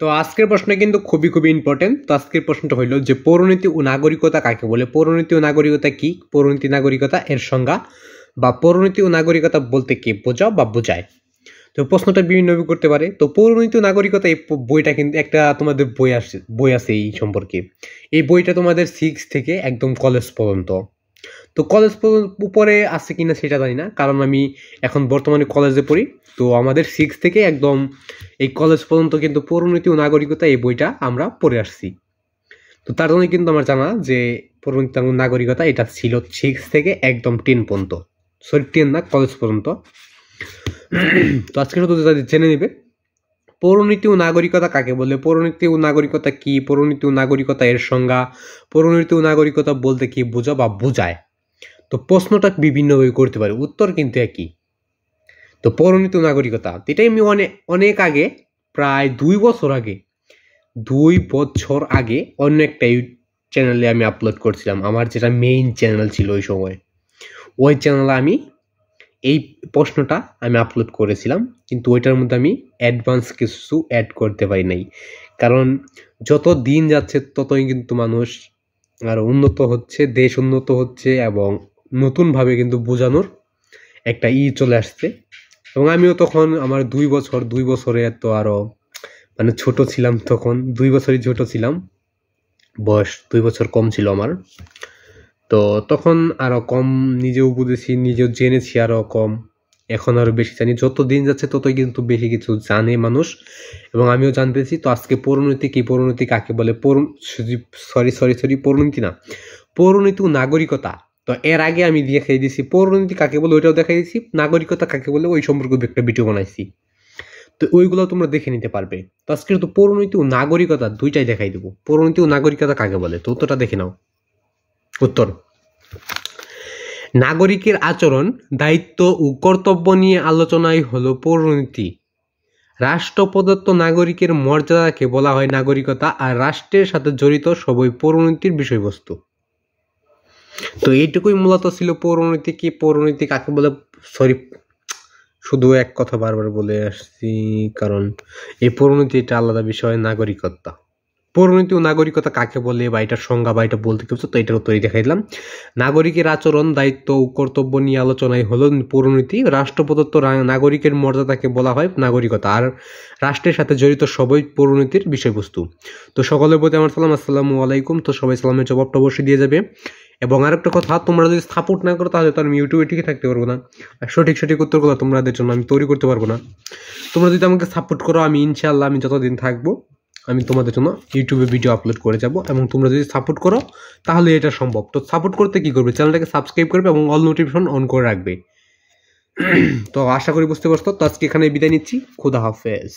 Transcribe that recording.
তো আজকের প্রশ্ন কিন্তু খুবই ইম্পর্টেন্ট। তো আজকের প্রশ্নটা হইল যে পৌরনীতি ও নাগরিকতা কাকে বলে? পৌরনীতি ও নাগরিকতা কি? পৌরনীতি নাগরিকতা এর সংজ্ঞা বা পৌরনীতি ও নাগরিকতা বলতে কি বোঝাও বা বোঝায়? তো প্রশ্নটা বিভিন্নভাবে করতে পারে। তো পৌরনীতি ও নাগরিকতা এই বইটা কিন্তু একটা তোমাদের বই আছে এই সম্পর্কে। এই বইটা তোমাদের 6 থেকে একদম কলেজ পর্যন্ত। তো কলেজ উপরে আছে কিনা সেটা জানি না, কারণ আমি এখন বর্তমানে কলেজে পড়ি। তো আমাদের 6 থেকে একদম এই কলেজ পর্যন্ত কিন্তু পৌরনীতি ও নাগরিকতা এই বইটা আমরা পড়ে আসছি। তো তার জন্য কিন্তু আমার জানা যে পৌরনীতি ও নাগরিকতা এটা ছিল 6 থেকে একদম 10 পর্যন্ত, সরি 10 না, কলেজ পর্যন্ত। তো আজকে শুধু জেনে নিবে পৌরনীতি ও নাগরিকতা কাকে বলে, পৌরনীতি ও নাগরিকতা কি, পৌরনীতি ও নাগরিকতা এর সংজ্ঞা, পৌরনীতি ও নাগরিকতা বলতে কি বোঝা বা বোঝায়। তো প্রশ্নটা বিভিন্নভাবে করতে পারে, উত্তর কিন্তু একই। তো পৌরনীতি ও নাগরিকতা এটাই আমি অনেক আগে, প্রায় 2 বছর আগে অন্য একটা চ্যানেলে আমি আপলোড করছিলাম। আমার যেটা মেইন চ্যানেল ছিল ওই সময়, ওই চ্যানেলে আমি এই প্রশ্নটা আমি আপলোড করেছিলাম, কিন্তু ওইটার মধ্যে আমি অ্যাডভান্স কিছু অ্যাড করতে পারি নাই। কারণ যত দিন যাচ্ছে ততই কিন্তু মানুষ আর উন্নত হচ্ছে, দেশ উন্নত হচ্ছে এবং নতুনভাবে কিন্তু বোঝানোর একটা চলে আসছে। এবং আমিও তখন আমার 2 বছরে তো আরো মানে ছোট ছিলাম, তখন 2 বছরই ছোট ছিলাম, বয়স 2 বছর কম ছিল আমার। তো তখন আরো কম নিজেও বুঝেছি, নিজেও জেনেছি আরো কম, এখন আরো বেশি জানি। যত দিন যাচ্ছে ততই কিন্তু বেশি কিছু জানে মানুষ, এবং আমিও জানতেছি। তো আজকে পৌরনীতি কি, পৌরনীতি কাকে বলে, পৌরনীতি না, পৌরনীতি ও নাগরিকতা। তো এর আগে আমি দেখাই দিয়েছি পৌরনীতি কাকে বলে, ওইটাও দেখাই দিয়েছি, নাগরিকতা কাকে বলে ওই সম্পর্কে একটা ভিডিও বানাইছি। তো ওইগুলো তোমরা দেখে নিতে পারবে। তো আজকে তো পৌরনীতি ও নাগরিকতা দুইটাই দেখাই দেবো। পৌরনীতি ও নাগরিকতা কাকে বলে, তো উত্তরটা দেখে নাও। উত্তর: নাগরিকের আচরণ, দায়িত্ব ও কর্তব্য নিয়ে আলোচনাই হলো পৌরনীতি। রাষ্ট্র প্রদত্ত নাগরিকের মর্যাদাকে বলা হয় নাগরিকতা, আর রাষ্ট্রের সাথে জড়িত সবই পৌরনীতির বিষয়বস্তু। তো এইটুকুই মূলত ছিল পৌরনীতি কি, পৌরনীতি কাকে বলে। সরি, শুধু এক কথা বারবার বলে আসছি, কারণ এই পৌরনীতি এটা আলাদা বিষয়। নাগরিকতা, পৌরনীতি ও নাগরিকতা কাকে বলে বা এটার সংজ্ঞা বা এটা বলতে কিছু, তো এটার উত্তরই দেখাই দিলাম। নাগরিকের আচরণ, দায়িত্ব ও কর্তব্য নিয়ে আলোচনায় হলো পৌরনীতি। রাষ্ট্র প্রদত্ত নাগরিকের মর্যাদাকে বলা হয় নাগরিকতা, আর রাষ্ট্রের সাথে জড়িত সবই পৌরনীতির বিষয়বস্তু। তো সকলের প্রতি আমার সালাম, আসসালামু আলাইকুম। তো সবাই সালামের জবাবটা অবশ্যই দিয়ে যাবে। এবং আরেকটা কথা, তোমরা যদি সাপোর্ট না করো তাহলে তো আমি ইউটিউবে টিকে থাকতে পারবো না, আর সঠিক উত্তরগুলো তোমাদের জন্য আমি তৈরি করতে পারবো না। তোমরা যদি আমাকে সাপোর্ট করো, আমি ইনশাআল্লাহ আমি যতদিন থাকবো আমি তোমাদের জন্য ইউটিউবে ভিডিও আপলোড করে যাব। এবং তোমরা যদি সাপোর্ট করো তাহলে এটা সম্ভব। তো সাপোর্ট করতে কি করবে, চ্যানেলটাকে সাবস্ক্রাইব করবে এবং অল নোটিফিকেশন অন করে রাখবে। তো আশা করি বুঝতে পারছো। তো আজকে এখানে বিদায় নিচ্ছি, খুদা হাফেজ।